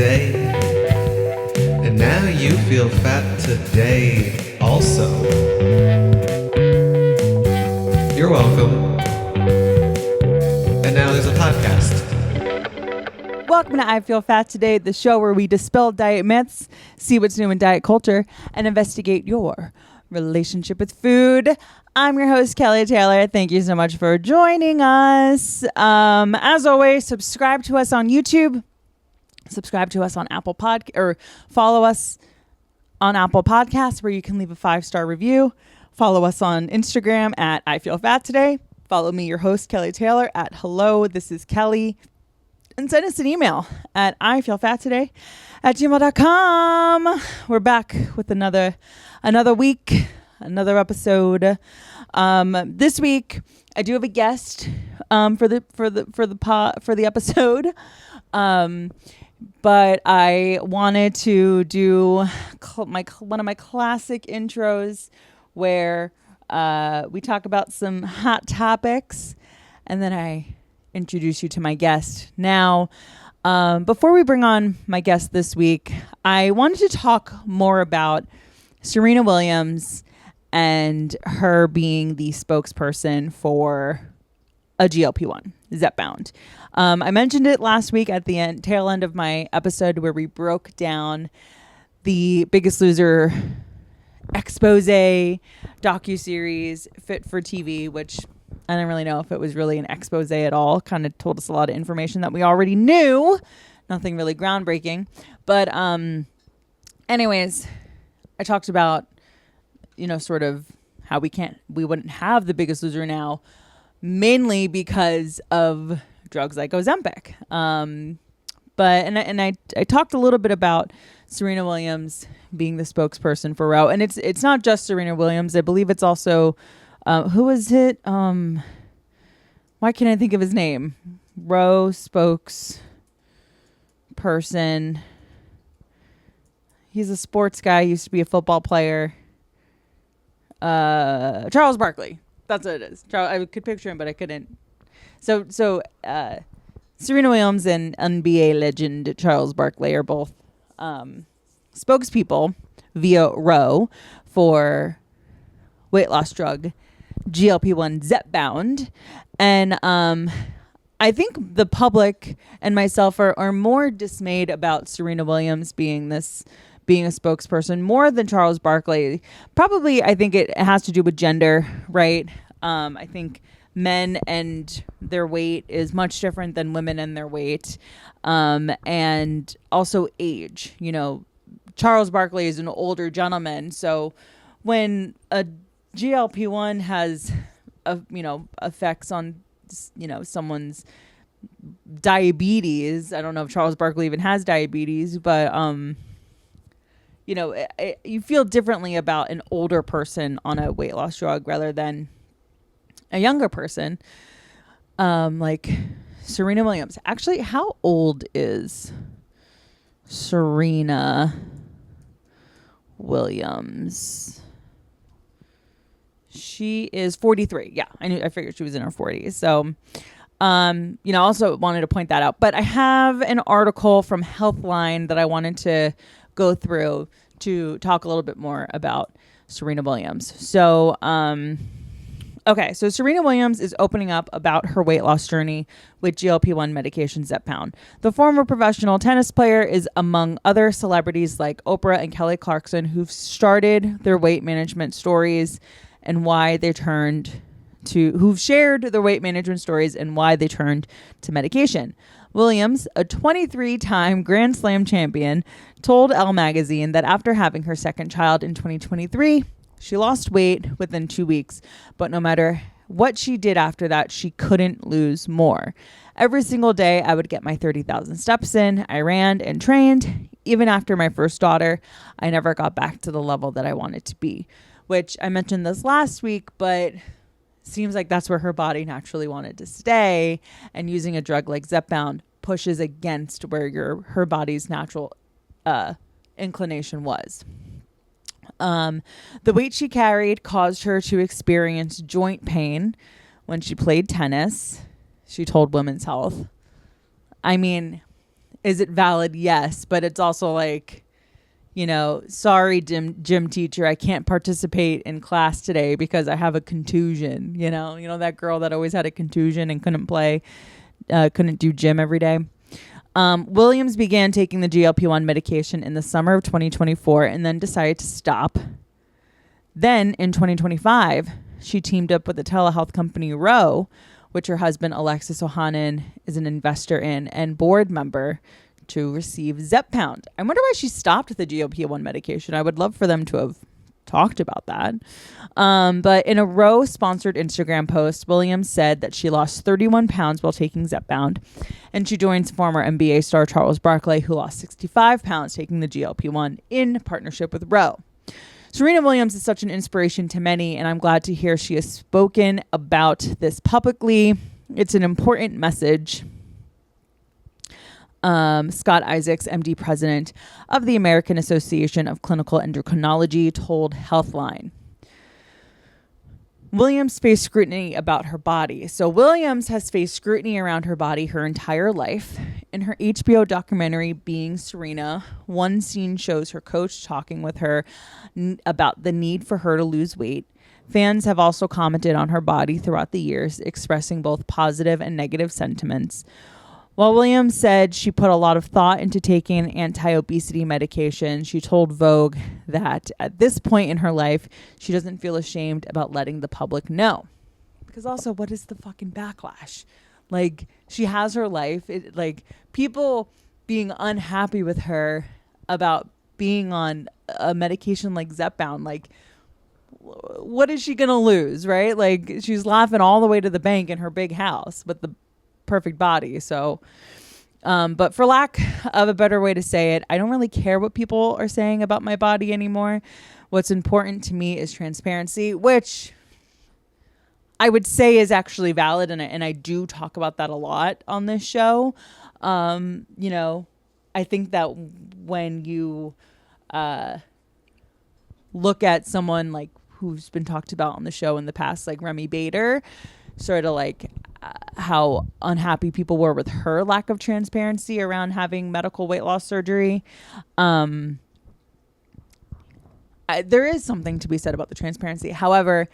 today, and now you feel fat today also. You're welcome. And now there's a podcast. Welcome to I Feel Fat Today, the show where we dispel diet myths, see what's new in diet culture, and investigate your relationship with food. I'm your host, Kelly Taylor. Thank you so much for joining us. As always, subscribe to us on YouTube, subscribe to us on Apple or follow us on Apple Podcasts, where you can leave a 5-star review. Follow us on Instagram at I Feel Fat Today. Follow me, your host, Kelly Taylor, at Hello, This is Kelly. And send us an email at ifeelfattoday@gmail.com. We're back with another week, another episode. This week I do have a guest for the episode. But I wanted to do one of my classic intros where we talk about some hot topics, and then I introduce you to my guest. Now, before we bring on my guest this week, I wanted to talk more about Serena Williams and her being the spokesperson for a GLP-1, Zepbound. I mentioned it last week at the tail end of my episode where we broke down the Biggest Loser expose docuseries Fit for TV, which I don't really know if it was really an expose at all. Kind of told us a lot of information that we already knew. Nothing really groundbreaking. But anyways, I talked about, sort of how we wouldn't have the Biggest Loser now, mainly because of drugs like Ozempic. But I talked a little bit about Serena Williams being the spokesperson for Roe. And it's not just Serena Williams. I believe it's also who was it? Why can't I think of his name? Roe spokesperson. He's a sports guy. He used to be a football player. Charles Barkley. That's what it is. I could picture him, but I couldn't. So Serena Williams and NBA legend Charles Barkley are both spokespeople via Roe for weight loss drug GLP-1 Zepbound. And I think the public and myself are more dismayed about Serena Williams being a spokesperson more than Charles Barkley. Probably, I think it has to do with gender, right? I think men and their weight is much different than women and their weight. And also age. Charles Barkley is an older gentleman. So when a GLP-1 has, effects on, someone's diabetes. I don't know if Charles Barkley even has diabetes, but, you feel differently about an older person on a weight loss drug rather than a younger person, like Serena Williams. Actually, how old is Serena Williams? She is 43. Yeah, I figured she was in her 40s. So, also wanted to point that out. But I have an article from Healthline that I wanted to go through to talk a little bit more about Serena Williams. So, okay, so Serena Williams is opening up about her weight loss journey with GLP-1 medication Zepbound. The former professional tennis player is among other celebrities like Oprah and Kelly Clarkson who've started their weight management stories and who've shared their weight management stories and why they turned to medication. Williams, a 23-time Grand Slam champion, told Elle magazine that after having her second child in 2023, she lost weight within 2 weeks, but no matter what she did after that, she couldn't lose more. Every single day, I would get my 30,000 steps in. I ran and trained. Even after my first daughter, I never got back to the level that I wanted to be, which I mentioned this last week, but seems like that's where her body naturally wanted to stay. And using a drug like Zepbound pushes against where her body's natural inclination was. The weight she carried caused her to experience joint pain when she played tennis, she told Women's Health. I mean, is it valid? Yes. But it's also like, you know, sorry, gym teacher, I can't participate in class today because I have a contusion. You know that girl that always had a contusion and couldn't do gym every day. Williams began taking the GLP-1 medication in the summer of 2024 and then decided to stop. Then in 2025, she teamed up with the telehealth company Ro, which her husband Alexis Ohanan is an investor in and board member, to receive Zepbound. I wonder why she stopped the GLP-1 medication. I would love for them to have talked about that. But in a Ro sponsored Instagram post, Williams said that she lost 31 pounds while taking Zepbound, and she joins former NBA star Charles Barkley, who lost 65 pounds taking the GLP-1 in partnership with Ro. Serena Williams is such an inspiration to many, and I'm glad to hear she has spoken about this publicly. It's an important message. Scott Isaacs, MD, president of the American Association of Clinical Endocrinology, told Healthline. Williams faced scrutiny about her body. So Williams has faced scrutiny around her body her entire life. In her HBO documentary, Being Serena, one scene shows her coach talking with her about the need for her to lose weight. Fans have also commented on her body throughout the years, expressing both positive and negative sentiments. While Williams said she put a lot of thought into taking anti-obesity medication, she told Vogue that at this point in her life, she doesn't feel ashamed about letting the public know. Because also, what is the fucking backlash? Like, she has her life. Like, people being unhappy with her about being on a medication like Zepbound, like, what is she going to lose, right? Like, she's laughing all the way to the bank in her big house with the perfect body. So but for lack of a better way to say it, I don't really care what people are saying about my body anymore. What's important to me is transparency, which I would say is actually valid, and I do talk about that a lot on this show. You know, I think that when you look at someone like who's been talked about on the show in the past, like Remy Bader, sort of like how unhappy people were with her lack of transparency around having medical weight loss surgery. There is something to be said about the transparency. However,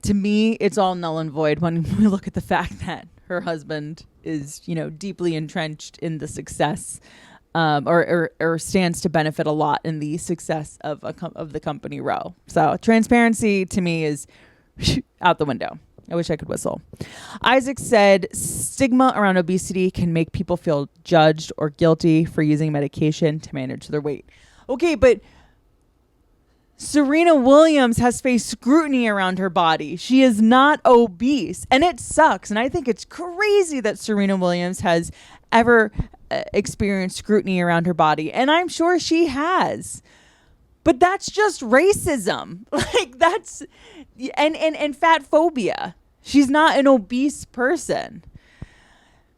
to me, it's all null and void when we look at the fact that her husband is, you know, deeply entrenched in the success, or stands to benefit a lot in the success of the company Ro. So transparency to me is out the window. I wish I could whistle. Isaac said stigma around obesity can make people feel judged or guilty for using medication to manage their weight. Okay, but Serena Williams has faced scrutiny around her body. She is not obese, and it sucks. And I think it's crazy that Serena Williams has ever experienced scrutiny around her body, and I'm sure she has. But that's just racism. Like, that's and fat phobia. She's not an obese person.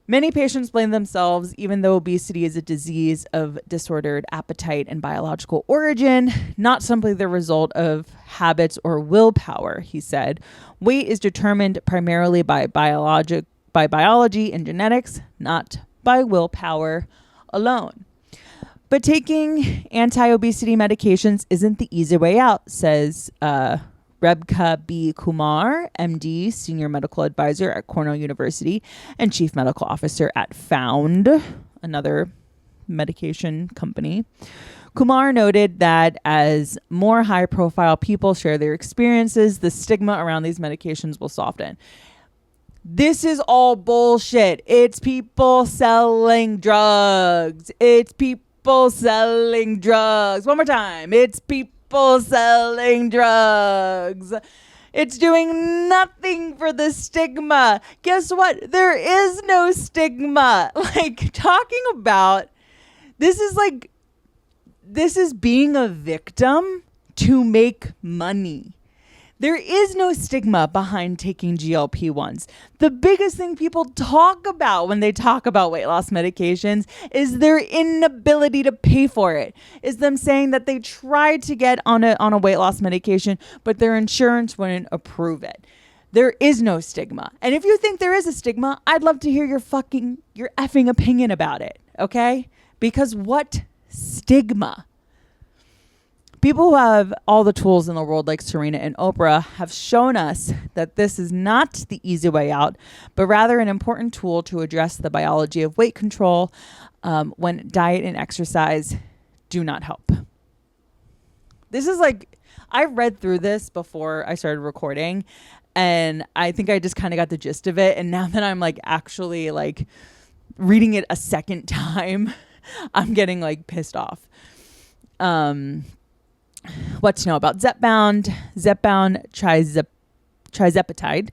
Many patients blame themselves, even though obesity is a disease of disordered appetite and biological origin, not simply the result of habits or willpower, he said. Weight is determined primarily by biology and genetics, not by willpower alone. But taking anti-obesity medications isn't the easy way out, says Rebecca B. Kumar, MD, Senior Medical Advisor at Cornell University and Chief Medical Officer at Found, another medication company. Kumar noted that as more high-profile people share their experiences, the stigma around these medications will soften. This is all bullshit. It's people selling drugs. It's people selling drugs. One more time. It's people selling drugs. It's doing nothing for the stigma. Guess what? There is no stigma. Like, talking about this is being a victim to make money. There is no stigma behind taking GLP-1s. The biggest thing people talk about when they talk about weight loss medications is their inability to pay for it. Is them saying that they tried to get on a weight loss medication, but their insurance wouldn't approve it. There is no stigma. And if you think there is a stigma, I'd love to hear your effing opinion about it. Okay? Because what stigma? People who have all the tools in the world, like Serena and Oprah, have shown us that this is not the easy way out, but rather an important tool to address the biology of weight control when diet and exercise do not help. This is like, I read through this before I started recording, and I think I just kind of got the gist of it. And now that I'm like actually like reading it a second time, I'm getting like pissed off. What to know about Zepbound? Zepbound trizepatide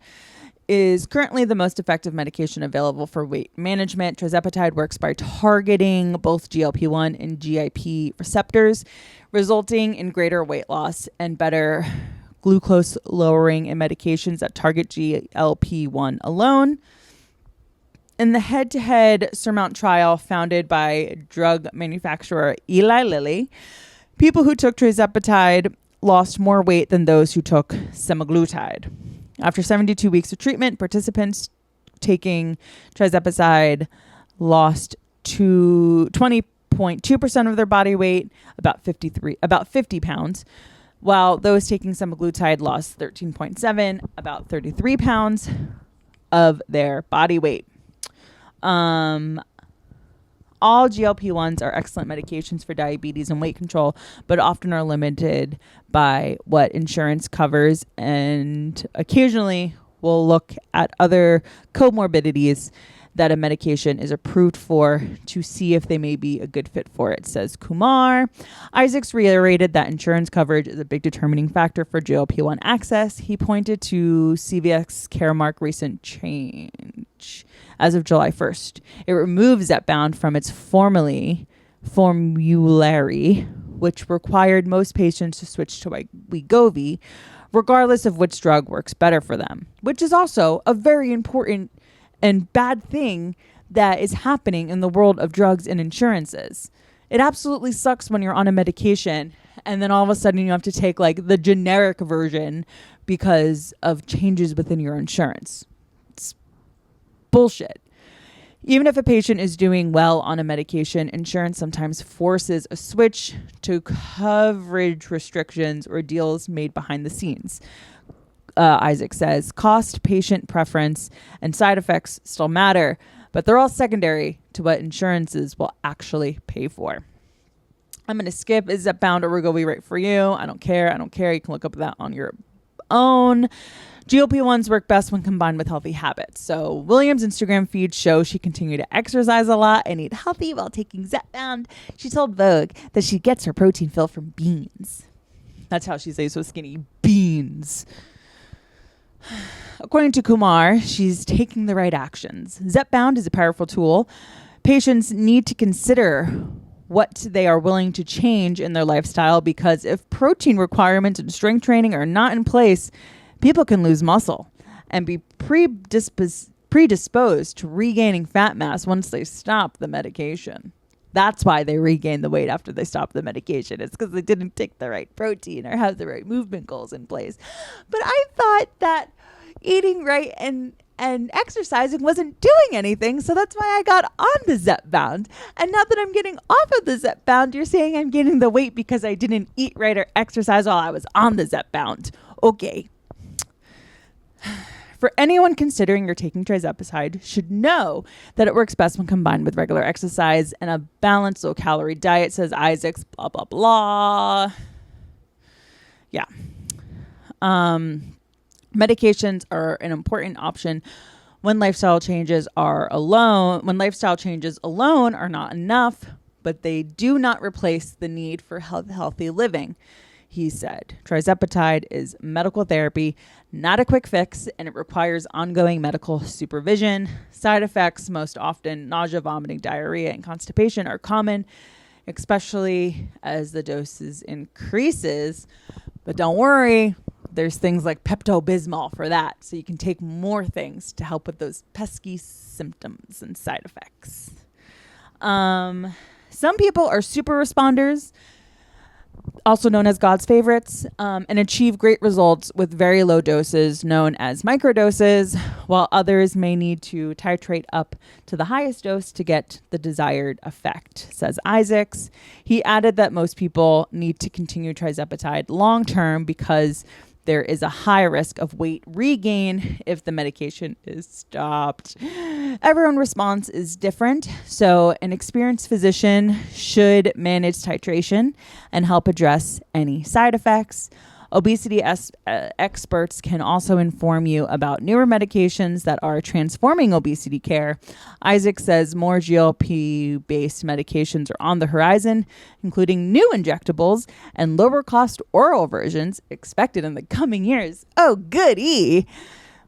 is currently the most effective medication available for weight management. Trizepatide works by targeting both GLP-1 and GIP receptors, resulting in greater weight loss and better glucose lowering in medications that target GLP-1 alone. In the head-to-head Surmount trial founded by drug manufacturer Eli Lilly, people who took trizepatide lost more weight than those who took semaglutide. After 72 weeks of treatment, participants taking trizepatide lost to 20.2% of their body weight, about 50 pounds, while those taking semaglutide lost 13.7, about 33 pounds of their body weight. All GLP-1s are excellent medications for diabetes and weight control, but often are limited by what insurance covers, and occasionally we'll look at other comorbidities that a medication is approved for to see if they may be a good fit for it, says Kumar. Isaacs reiterated that insurance coverage is a big determining factor for GLP-1 access. He pointed to CVS Caremark recent change. As of July 1st, it removes Zepbound from its formulary, which required most patients to switch to Wegovy, regardless of which drug works better for them, which is also a very important and bad thing that is happening in the world of drugs and insurances. It absolutely sucks when you're on a medication and then all of a sudden you have to take like the generic version because of changes within your insurance. It's bullshit. Even if a patient is doing well on a medication, insurance sometimes forces a switch to coverage restrictions or deals made behind the scenes. Isaac says cost, patient preference, and side effects still matter, but they're all secondary to what insurances will actually pay for. I'm going to skip is Zepbound or Wegovy right for you. I don't care. You can look up that on your own. GLP-1s work best when combined with healthy habits. So Williams' Instagram feed shows she continued to exercise a lot and eat healthy while taking Zepbound. She told Vogue that she gets her protein fill from beans. That's how she stays so skinny. Beans. According to Kumar, she's taking the right actions. Zepbound is a powerful tool. Patients need to consider what they are willing to change in their lifestyle, because if protein requirements and strength training are not in place, people can lose muscle and be predisposed to regaining fat mass once they stop the medication. That's why they regain the weight after they stop the medication. It's because they didn't take the right protein or have the right movement goals in place. But I thought that eating right and exercising wasn't doing anything. So that's why I got on the Zepbound. And now that I'm getting off of the Zepbound, you're saying I'm gaining the weight because I didn't eat right or exercise while I was on the Zepbound. Okay. For anyone considering you're taking trizepatide should know that it works best when combined with regular exercise and a balanced low-calorie diet, says Isaacs, blah, blah, blah. Yeah. Medications are an important option when lifestyle changes alone are not enough, but they do not replace the need for healthy living. He said, trizepatide is medical therapy, not a quick fix, and it requires ongoing medical supervision. Side effects, most often nausea, vomiting, diarrhea, and constipation, are common, especially as the doses increases. But don't worry, there's things like Pepto-Bismol for that, so you can take more things to help with those pesky symptoms and side effects. Some people are super responders. also known as God's favorites, and achieve great results with very low doses known as microdoses, while others may need to titrate up to the highest dose to get the desired effect, says Isaacs. He added that most people need to continue trizepatide long term because there is a high risk of weight regain if the medication is stopped. Everyone's response is different, so an experienced physician should manage titration and help address any side effects. Obesity experts can also inform you about newer medications that are transforming obesity care. Isaac says more GLP-based medications are on the horizon, including new injectables and lower-cost oral versions expected in the coming years. Oh, goody!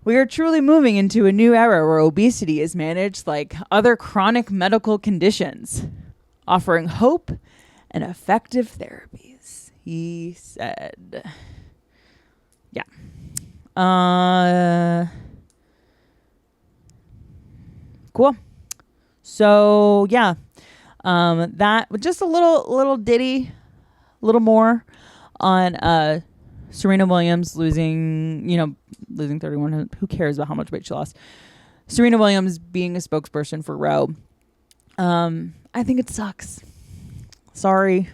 We are truly moving into a new era where obesity is managed like other chronic medical conditions, offering hope and effective therapies, he said. Yeah. Cool. So yeah, that just a little ditty, a little more on Serena Williams losing 31. Who cares about how much weight she lost? Serena Williams being a spokesperson for Roe. I think it sucks. Sorry.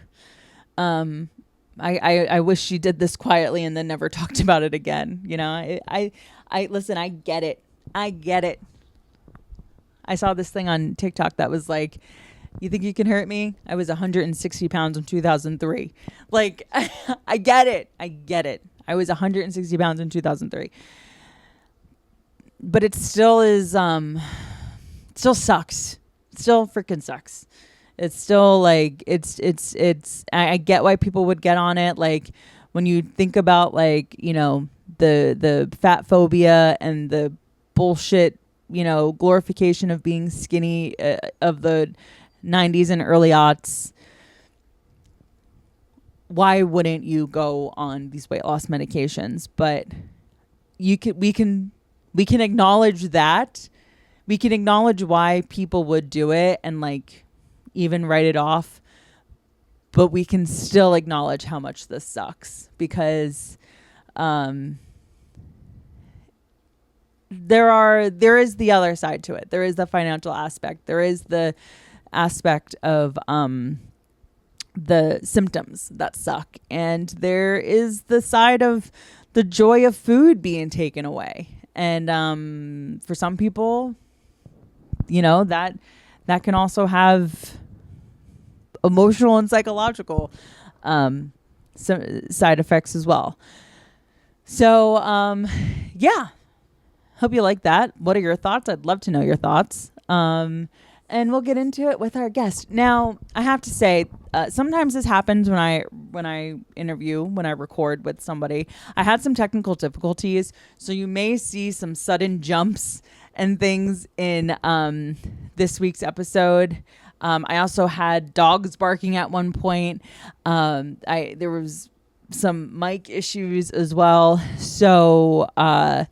I wish she did this quietly and then never talked about it again. You know, I listen, I get it. I saw this thing on TikTok that was like, you think you can hurt me? I was 160 pounds in 2003. Like, I get it. I was 160 pounds in 2003. But it still is, still sucks. Still freaking sucks. It's still like, I get why people would get on it. Like when you think about like, you know, the fat phobia and the bullshit, you know, glorification of being skinny of the 90s and early aughts. Why wouldn't you go on these weight loss medications? But we can acknowledge that. We can acknowledge why people would do it and like even write it off. But we can still acknowledge how much this sucks because there is the other side to it. There is the financial aspect. There is the aspect of the symptoms that suck. And there is the side of the joy of food being taken away. And for some people, you know, that can also have emotional and psychological side effects as well. So, yeah. Hope you like that. What are your thoughts? I'd love to know your thoughts. And we'll get into it with our guest. Now, I have to say, sometimes this happens when I interview, when I record with somebody. I had some technical difficulties, so you may see some sudden jumps and things in this week's episode. I also had dogs barking at one point. There was some mic issues as well. So the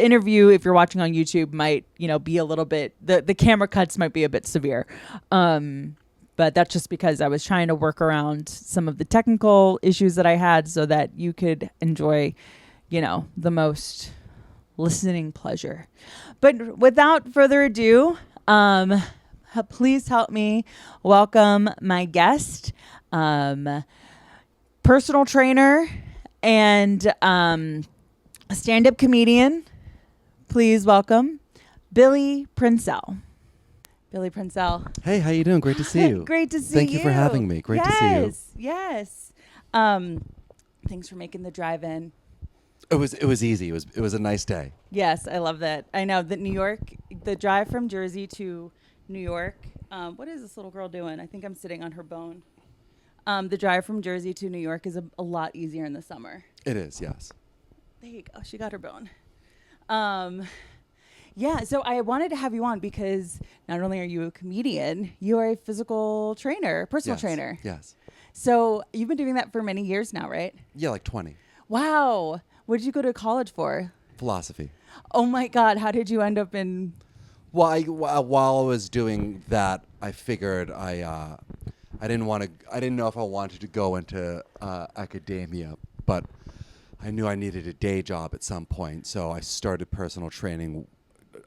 interview, if you're watching on YouTube, might, you know, be a little bit, the camera cuts might be a bit severe. But that's just because I was trying to work around some of the technical issues that I had so that you could enjoy, you know, the most listening pleasure. But without further ado, please help me welcome my guest, personal trainer and stand-up comedian. Please welcome Billy Prinsell. Billy Prinsell. Hey, how you doing? Great to see you. Great to see you. Thank you for having me. Great to see you. Yes. Thanks for making the drive in. It was easy. It was a nice day. Yes, I love that. I know that New York, the drive from Jersey to New York. What is this little girl doing? I think I'm sitting on her bone. The drive from Jersey to New York is a lot easier in the summer. It is, yes. There you go. She got her bone. Yeah, so I wanted to have you on because not only are you a comedian, you are a physical trainer, personal trainer. Yes. So you've been doing that for many years now, right? Yeah, like 20. Wow. What did you go to college for? Philosophy. Oh my God. How did you end up in... Well, while I was doing that, I figured I I didn't know if I wanted to go into academia, but I knew I needed a day job at some point. So I started personal training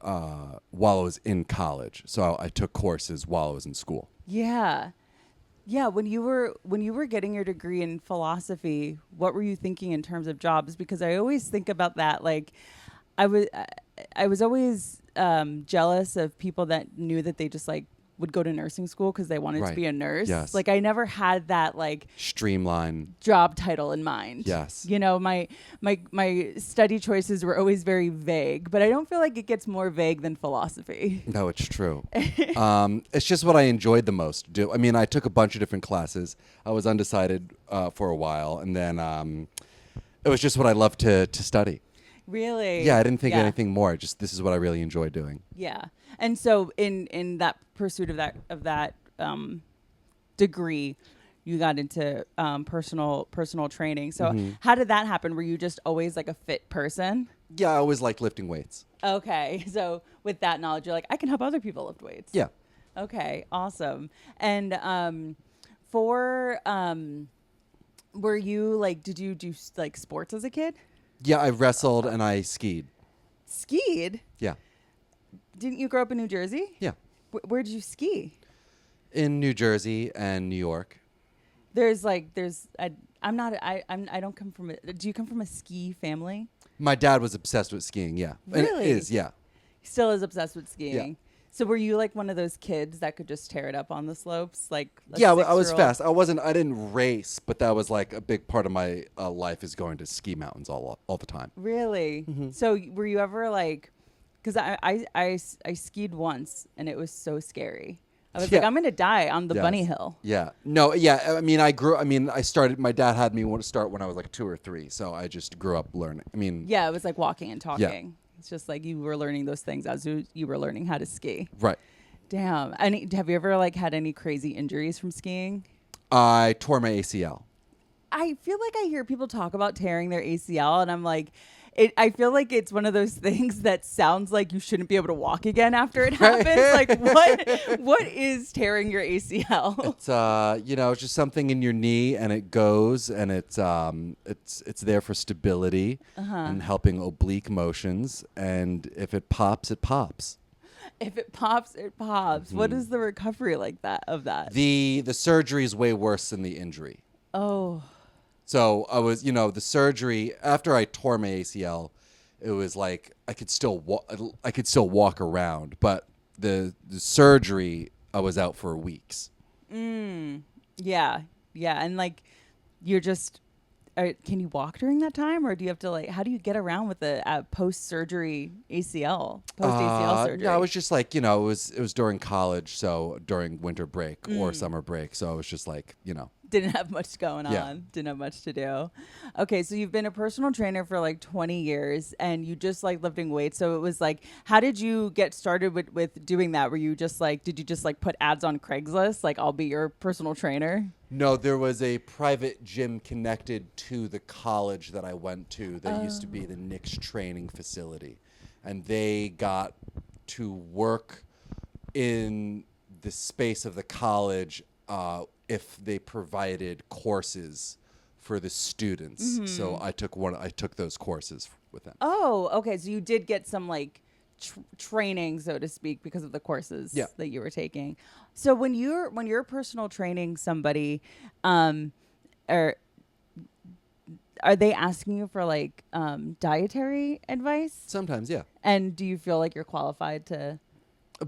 while I was in college. So I took courses while I was in school. Yeah. Yeah, when you were getting your degree in philosophy, what were you thinking in terms of jobs? Because I always think about that. Like, I was always jealous of people that knew that they just like would go to nursing school because they wanted to Right. be a nurse. Yes. Like, I never had that like Streamline. job title in mind. Yes. You know, my study choices were always very vague, but I don't feel like it gets more vague than philosophy. No, it's true. It's just what I enjoyed the most. I mean, I took a bunch of different classes. I was undecided for a while, and then it was just what I loved to study. Really? Yeah, I didn't think Yeah. anything more. Just this is what I really enjoyed doing. Yeah. And so in that pursuit of that degree, you got into personal training. So how did that happen? Were you just always like a fit person? Yeah, I always liked lifting weights. Okay. So with that knowledge, you're like, I can help other people lift weights. Yeah. Okay. Awesome. And were you like, did you do like sports as a kid? Yeah, I wrestled and I skied. Skied? Yeah. Didn't you grow up in New Jersey? Yeah. Where did you ski? In New Jersey and New York. I don't come from do you come from a ski family? My dad was obsessed with skiing, yeah. And Really? is, yeah. He still is obsessed with skiing. Yeah. So were you like one of those kids that could just tear it up on the slopes? Like a Yeah, I was 6-year-old? fast. I didn't race, but that was like a big part of my life is going to ski mountains all the time. Really? So were you ever like, because I skied once and it was so scary. I was like, Yeah. I'm going to die on the Yes. bunny hill. Yeah. No, yeah. I started, my dad had me want to start when I was like 2 or 3. So I just grew up learning. I mean, Yeah, it was like walking and talking. It's just like you were learning those things as you were learning how to ski. right. Damn. Have you ever like had any crazy injuries from skiing? I tore my ACL. I feel like I hear people talk about tearing their ACL, and I'm like, I feel like it's one of those things that sounds like you shouldn't be able to walk again after it happens. Like, what is tearing your ACL? It's it's just something in your knee, and it goes, and it's there for stability and helping oblique motions. And if it pops, it pops. If it pops, it pops. What is the recovery like that of that? The surgery is way worse than the injury. Oh, So I was, the surgery after I tore my ACL, it was like I could still walk around, but the surgery I was out for weeks. yeah, and like you're just. Can you walk during that time, or do you have to like? How do you get around with the post-surgery ACL, post-ACL surgery? No, I was just like, it was during college, so during winter break or summer break, so I was just like, Didn't have much going on. Yeah. Didn't have much to do. Okay, so you've been a personal trainer for like 20 years and you just like lifting weights. So it was like, how did you get started with doing that? Were you just like, did you just like put ads on Craigslist? Like, I'll be your personal trainer? No, there was a private gym connected to the college that I went to that used to be the Knicks training facility. And they got to work in the space of the college if they provided courses for the students. So I took those courses with them. Oh, okay. So you did get some like training, so to speak, because of the courses that you were taking. So when you're personal training somebody, are they asking you for like dietary advice? Sometimes, yeah. And do you feel like you're qualified to?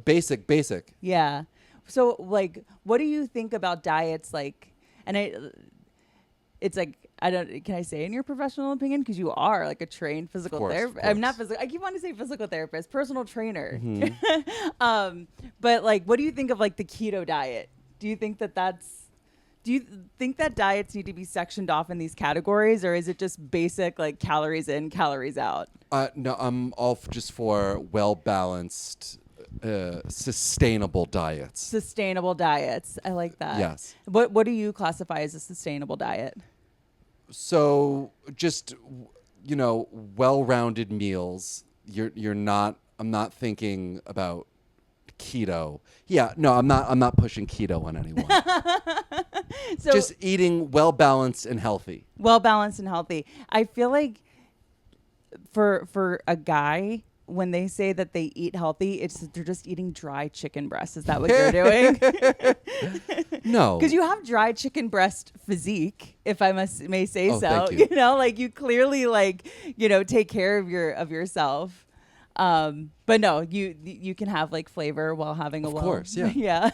Basic. Yeah. So like, what do you think about diets? Like, it's like, can I say in your professional opinion? Because you are like a trained physical therapist. I'm not physical. I keep wanting to say physical therapist, personal trainer. But like, what do you think of like the keto diet? Do you think that diets need to be sectioned off in these categories, or is it just basic like calories in, calories out? No, I'm all just for well-balanced, sustainable diets. Sustainable diets. I like that. Yes. What do you classify as a sustainable diet? So just, well-rounded meals. I'm not thinking about keto. Yeah, no, I'm not pushing keto on anyone. So Just eating well balanced and healthy. well balanced and healthy. I feel like for a guy, when they say that they eat healthy, it's that they're just eating dry chicken breast. Is that what you're doing? No. Because you have dry chicken breast physique, if I may say Oh, so. thank you. You know, like you clearly take care of yourself. But no, you can have like flavor while having a Of course, yeah.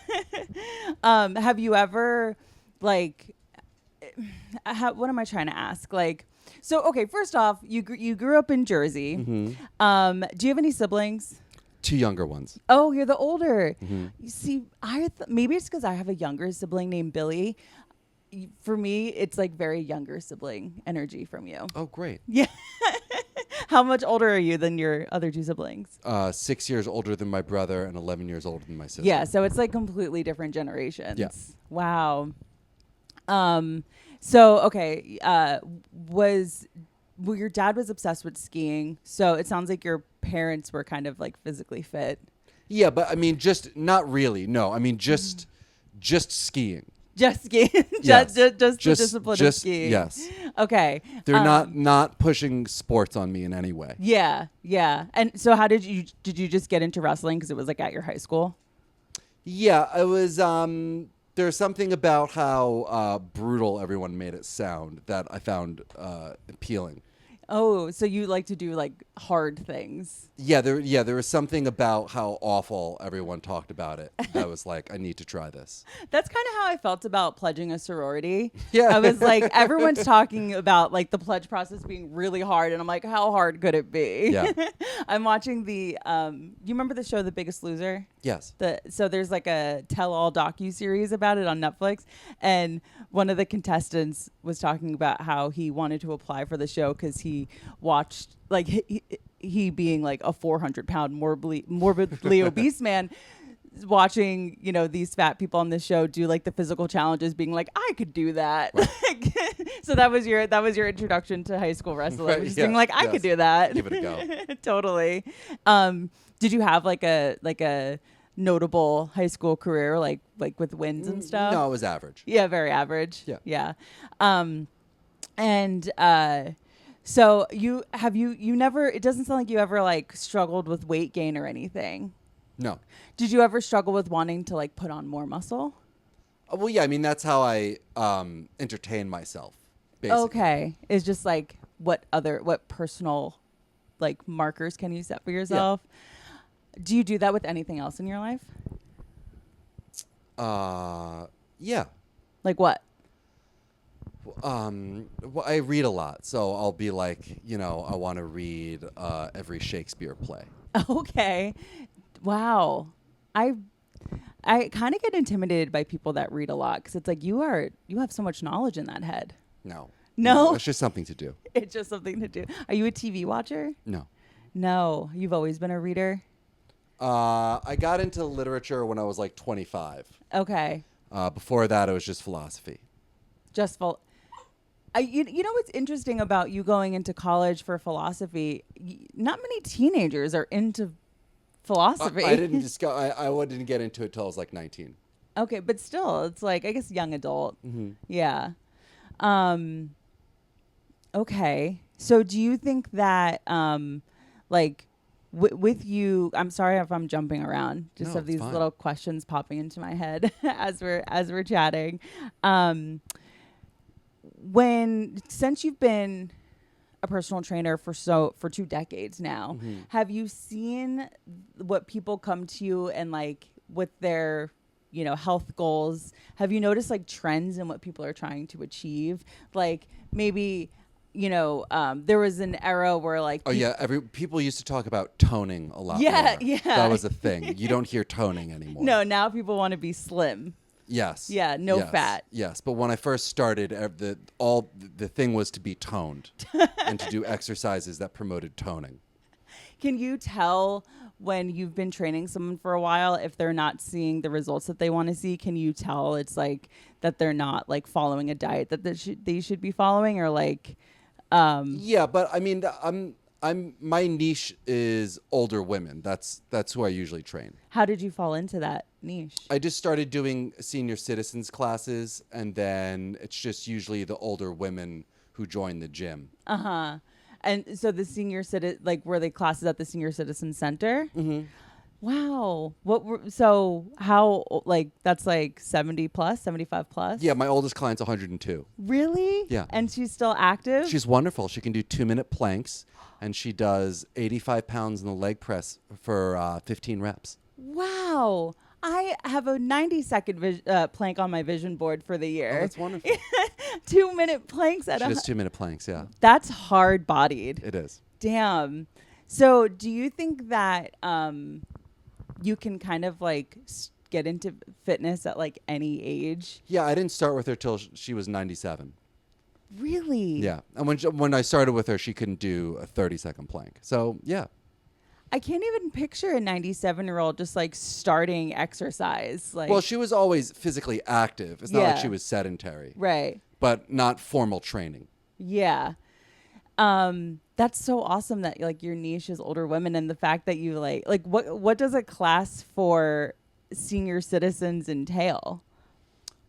yeah. Have you ever like what am I trying to ask? Like, so okay, first off, you grew up in Jersey. Mm-hmm. Do you have any siblings? 2 younger ones. Oh, you're the older. Mm-hmm. You see, maybe it's because I have a younger sibling named Billy. For me, it's like very younger sibling energy from you. Oh, great. Yeah. How much older are you than your other 2 siblings? 6 years older than my brother and 11 years older than my sister. Yeah, so it's like completely different generations. Yeah. Wow. So okay, your dad was obsessed with skiing, so it sounds like your parents were kind of like physically fit. Yeah, but I mean, just not really. No, I mean just skiing. Just skiing, Yes. just the discipline of skiing. Yes, Okay. they're not pushing sports on me in any way. Yeah, yeah. And so, how did you just get into wrestling because it was like at your high school? Yeah, it was. There's something about how brutal everyone made it sound that I found appealing. Oh, so you like to do like hard things? Yeah, there was something about how awful everyone talked about it. I was like, I need to try this. That's kind of how I felt about pledging a sorority. Yeah. I was like, everyone's talking about like the pledge process being really hard, and I'm like, how hard could it be? Yeah. I'm watching the. You remember the show The Biggest Loser? Yes. So there's like a tell-all docu-series about it on Netflix, and one of the contestants was talking about how he wanted to apply for the show because he watched like he being like a 400-pound morbidly obese man, watching these fat people on this show do like the physical challenges, being like, I could do that. Right. So that was your introduction to high school wrestling, Right, just yeah, being like, I could do that. Give it a go. Totally. Did you have like a notable high school career, like with wins and stuff? No, it was average. Yeah, very average. Yeah. So you never, it doesn't sound like you ever like struggled with weight gain or anything. No. Did you ever struggle with wanting to like put on more muscle? Well, yeah, I mean, that's how I entertain myself, basically. Okay. It's just like what personal like markers can you set for yourself? Yeah. Do you do that with anything else in your life? Yeah. Like what? Well, I read a lot, so I'll be like, I want to read every Shakespeare play. Okay. Wow. I kind of get intimidated by people that read a lot because it's like you have so much knowledge in that head. No? It's just something to do. It's just something to do. Are you a TV watcher? No. You've always been a reader? I got into literature when I was like 25. Okay. Before that, it was just philosophy. You know what's interesting about you going into college for philosophy? Not many teenagers are into philosophy. I didn't get into it till I was like 19. Okay, but still, it's like, I guess, young adult. Mm-hmm. Yeah. Okay. So do you think that, with you, I'm sorry if I'm jumping around, just have these little questions popping into my head as we're chatting. Since you've been a personal trainer for 2 decades now, mm-hmm. have you seen what people come to you and like with their health goals? Have you noticed like trends in what people are trying to achieve? Like maybe there was an era where like people used to talk about toning a lot. Yeah. That was a thing. You don't hear toning anymore. No, now people want to be slim. Yes. Yeah, no fat. Yes, but when I first started, the thing was to be toned and to do exercises that promoted toning. Can you tell when you've been training someone for a while if they're not seeing the results that they want to see? Can you tell it's like that they're not like following a diet that they should be following, or like? Yeah, but I mean, My niche is older women. That's who I usually train. How did you fall into that niche? I just started doing senior citizens classes, and then it's just usually the older women who join the gym. And so the senior citizen, like, were they classes at the Senior Citizen Center? Mm-hmm. Wow. So how, like, that's like 70 plus, 75 plus? Yeah, my oldest client's 102. Really? Yeah. And she's still active? She's wonderful. She can do 2-minute planks, and she does 85 pounds in the leg press for 15 reps. Wow. I have a 90-second plank on my vision board for the year. Oh, that's wonderful. 2-minute planks at She does 2-minute planks, yeah. That's hard-bodied. It is. Damn. So do you think that you can kind of like get into fitness at like any age? Yeah, I didn't start with her till she was 97. Really? Yeah. And when I started with her, she couldn't do a 30-second plank. So, yeah. I can't even picture a 97-year-old just like starting exercise. Like, Well, she was always physically active. It's not like Yeah. she was sedentary, right. but not formal training. Yeah. That's so awesome that like your niche is older women, and the fact that you like what does a class for senior citizens entail?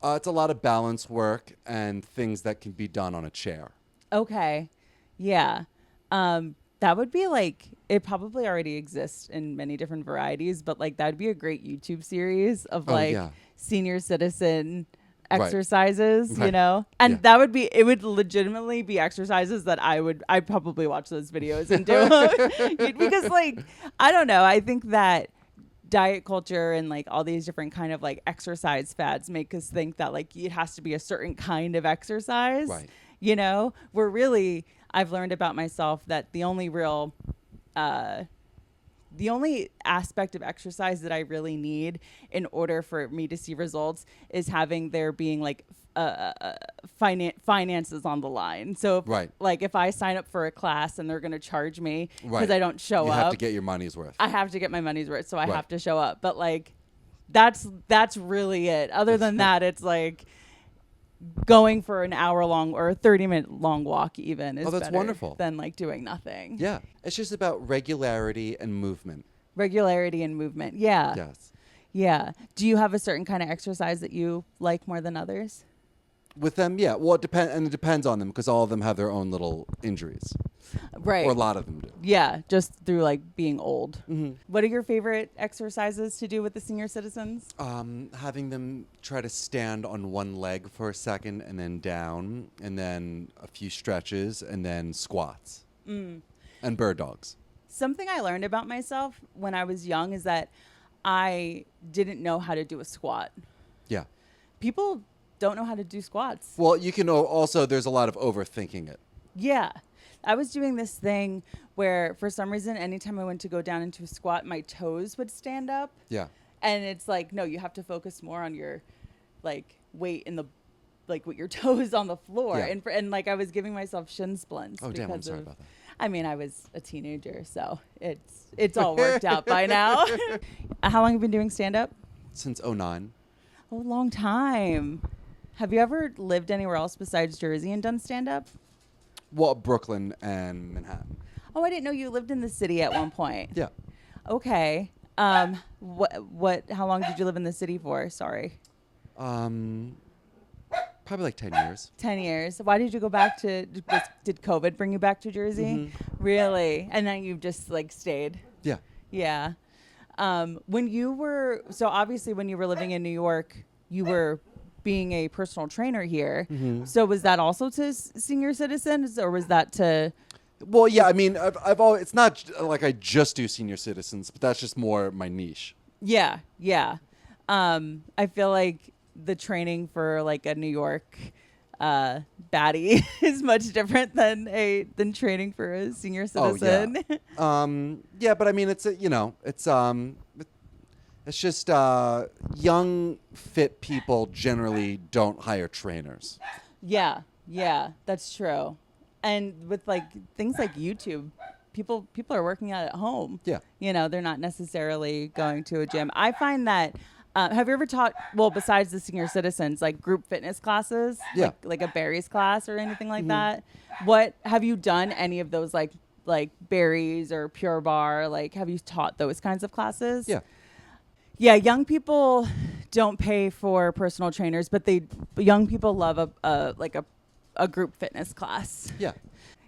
It's a lot of balance work and things that can be done on a chair. Okay. Yeah. That would be like, it probably already exists in many different varieties, but like that'd be a great YouTube series of like yeah. senior citizen Right. exercises, you Right. know? And Yeah. it would legitimately be exercises that I'd probably watch those videos and do. Because like, I don't know, I think that diet culture and like all these different kind of like exercise fads make us think that like it has to be a certain kind of exercise, Right. you know, where really I've learned about myself that the only aspect of exercise that I really need in order for me to see results is having there being like finances on the line. So if, Right. like if I sign up for a class and they're going to charge me because Right. I don't show You up, have to get your money's worth. I have to get my money's worth. So I Right. have to show up. But like, that's really it. Other than that, it's like going for an hour long or a 30-minute long walk even is that's better wonderful. than like doing nothing. Yeah. It's just about regularity and movement. Regularity and movement. Yeah. Yes. Yeah. Do you have a certain kind of exercise that you like more than others? With them, yeah. Well, it depends on them because all of them have their own little injuries. Right. Or a lot of them do. Yeah. Just through like being old. Mm-hmm. What are your favorite exercises to do with the senior citizens? Having them try to stand on one leg for a second and then down, and then a few stretches, and then squats. And bird dogs. Something I learned about myself when I was young is that I didn't know how to do a squat. Yeah. People don't know how to do squats. Well, you can also, there's a lot of overthinking it. Yeah. I was doing this thing where for some reason, anytime I went to go down into a squat, my toes would stand up. Yeah. And it's like, no, you have to focus more on your like weight in the, like with your toes on the floor. Yeah. And like I was giving myself shin splints. Oh, damn, I'm because sorry of- about that. I mean, I was a teenager, so it's all worked out by now. How long have you been doing stand-up? Since 2009. Oh, long time. Have you ever lived anywhere else besides Jersey and done stand-up? Well, Brooklyn and Manhattan. Oh, I didn't know you lived in the city at one point. Yeah. Okay. How long did you live in the city for? Sorry. Probably like 10 years. 10 years. Why did you go back to, did COVID bring you back to Jersey? Mm-hmm. Really? And then you just like stayed? Yeah. Yeah. When you were, so obviously when you were living in New York, you were being a personal trainer here. Mm-hmm. So was that also to senior citizens or was that to? Well, yeah, I mean, I've always, it's not like I just do senior citizens, but that's just more my niche. Yeah. Yeah. I feel like the training for like a New York baddie is much different than training for a senior citizen. Oh, yeah. Yeah, but I mean, it's just young, fit people generally don't hire trainers. Yeah, that's true. And with like things like YouTube, people are working out at home. Yeah. You know, they're not necessarily going to a gym. I find that have you ever taught, well, besides the senior citizens, like group fitness classes? Yeah. Like a Barry's class or anything like that? What have you done any of those like like berries or Pure Bar? Like, have you taught those kinds of classes? Yeah. Yeah, young people don't pay for personal trainers, but young people love a group fitness class. Yeah.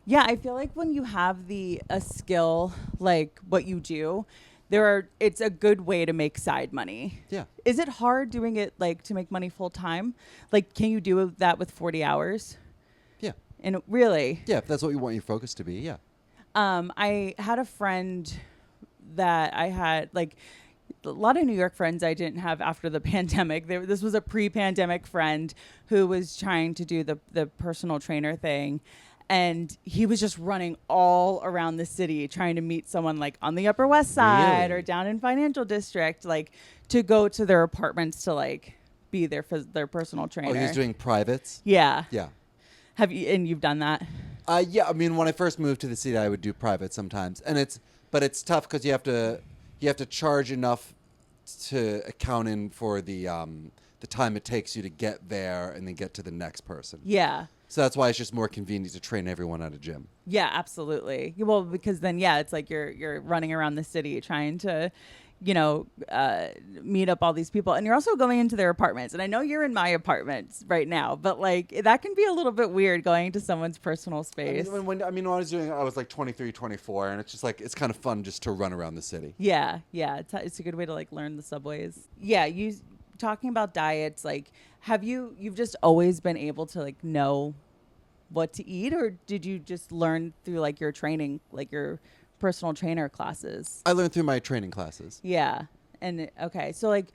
Yeah, I feel like when you have a skill like what you do, it's a good way to make side money. Yeah. Is it hard doing it like to make money full time? Like, can you do that with 40 hours? Yeah. And really? Yeah, if that's what you want your focus to be, yeah. I had a friend that I had like a lot of New York friends I didn't have after the pandemic. This was a pre-pandemic friend who was trying to do the personal trainer thing. And he was just running all around the city trying to meet someone like on the Upper West Side or down in Financial District, like to go to their apartments to like be their personal trainer. Oh, he was doing privates? Yeah. Yeah. And you've done that? Yeah, I mean, when I first moved to the city, I would do private sometimes. But it's tough because you have to charge enough to account in for the time it takes you to get there and then get to the next person. Yeah. So that's why it's just more convenient to train everyone at a gym. Yeah, absolutely. Well, because then, yeah, it's like you're running around the city trying to, meet up all these people. And you're also going into their apartments. And I know you're in my apartments right now, but like that can be a little bit weird going to someone's personal space. When I was doing it, I was like 23, 24. And it's just like, it's kind of fun just to run around the city. Yeah. Yeah. It's a good way to like learn the subways. Yeah. Talking about diets, like, you've just always been able to like know what to eat, or did you just learn through like your training, like your personal trainer classes? I learned through my training classes. Yeah. And okay. So like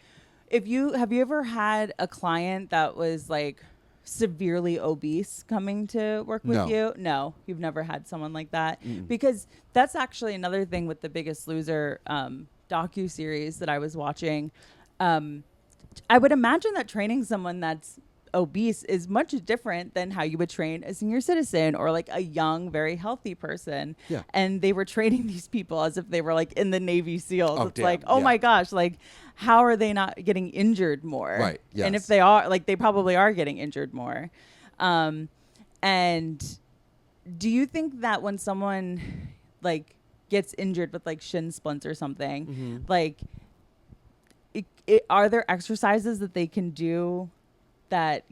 have you ever had a client that was like severely obese coming to work with you? No, you've never had someone like that. Because that's actually another thing with The Biggest Loser docu-series that I was watching. I would imagine that training someone that's obese is much different than how you would train a senior citizen or like a young, very healthy person. Yeah. And they were training these people as if they were like in the Navy SEALs. Oh, it's damn. like, oh Yeah. my gosh, like how are they not getting injured more? Right. Yes. And if they are, like they probably are getting injured more. And do you think that when someone like gets injured with like shin splints or something, like are there exercises that they can do that,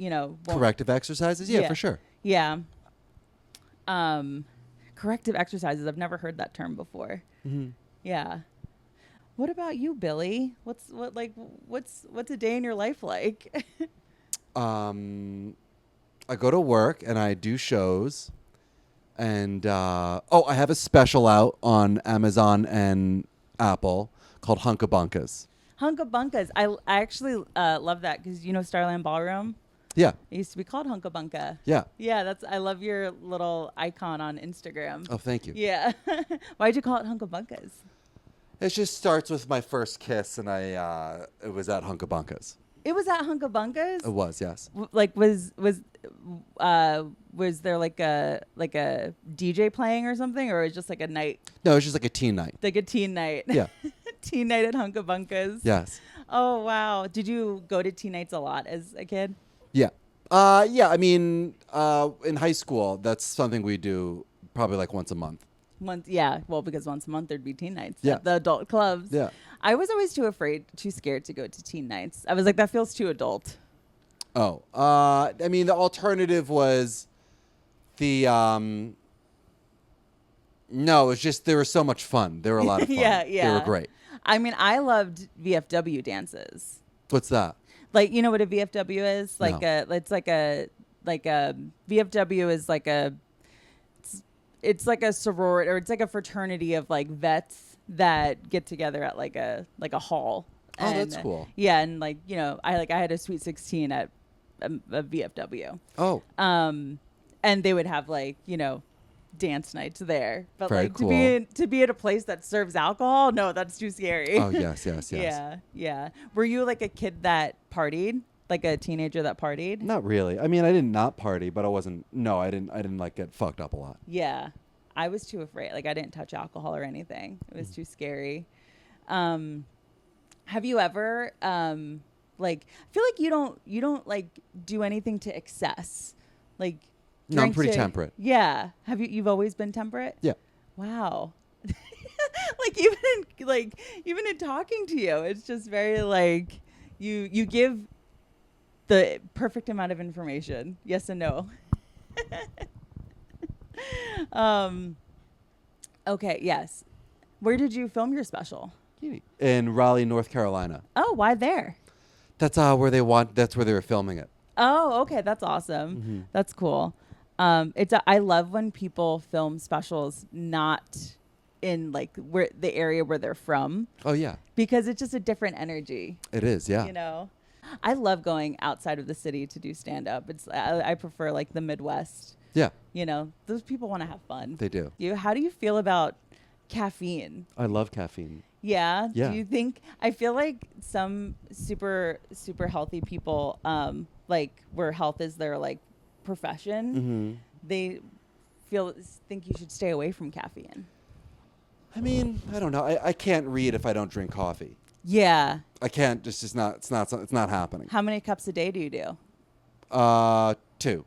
Corrective exercises? Yeah, for sure. Yeah. Corrective exercises. I've never heard that term before. Yeah. What about you, Billy? What's a day in your life like? I go to work and I do shows, and I have a special out on Amazon and Apple called Hunkabunkas. Hunkabunkas. I actually love that because Starland Ballroom. Yeah. It used to be called Hunkabunka. Yeah. Yeah, I love your little icon on Instagram. Oh, thank you. Yeah. Why'd you call it Hunkabunkas? It just starts with my first kiss, and it was at Hunkabunkas. It was at Hunkabunkas? It was, yes. Was there like a DJ playing or something, or was it just like a night? No, it was just like a teen night. Like a teen night. Yeah. Teen night at Hunkabunkas. Yes. Oh wow! Did you go to teen nights a lot as a kid? Yeah. Yeah. I mean, in high school, that's something we do probably like once a month. Yeah. Well, because once a month there'd be teen nights Yeah. at the adult clubs. Yeah. I was always too scared to go to teen nights. I was like, that feels too adult. Oh. I mean, the alternative was no, it's just they were so much fun. They were a lot of fun. Yeah. They were great. I mean, I loved VFW dances. What's that? Like, you know what a VFW is? Like No. it's like a VFW is like it's like a sorority, or it's like a fraternity of like vets that get together at like a hall. Oh, that's cool. Yeah, and like, I had a Sweet 16 at a VFW. Oh. And they would have like, dance nights there. But Very like cool. to be at a place that serves alcohol, no, that's too scary. Oh, yes. Yeah. Were you like a kid that partied? Like a teenager that partied? Not really. I mean, I did not party, but I didn't like get fucked up a lot. Yeah. I was too afraid. Like I didn't touch alcohol or anything. It was too scary. Have you ever like, I feel like you don't like do anything to excess. Like No, I'm drink pretty to- temperate. Yeah. You've always been temperate? Yeah. Wow. Even in talking to you, it's just very like you give the perfect amount of information. Yes and no. Okay, yes. Where did you film your special? In Raleigh, North Carolina. Oh, why there? That's where they were filming it. Oh, okay, that's awesome. Mm-hmm. That's cool. I love when people film specials not in like where the area where they're from, Oh yeah, because it's just a different energy. it is. Yeah. You know, I love going outside of the city to do stand up. I prefer like the Midwest. Yeah, You know, those people want to have fun. they do. How do you feel about caffeine? I love caffeine. Yeah. Yeah. Do you think, I feel like some super, super healthy people, like where health is their like profession, Mm-hmm. they think you should stay away from caffeine. I mean, I don't know. I can't read if I don't drink coffee. Yeah. I can't. It's not happening. How many cups a day do you do? 2.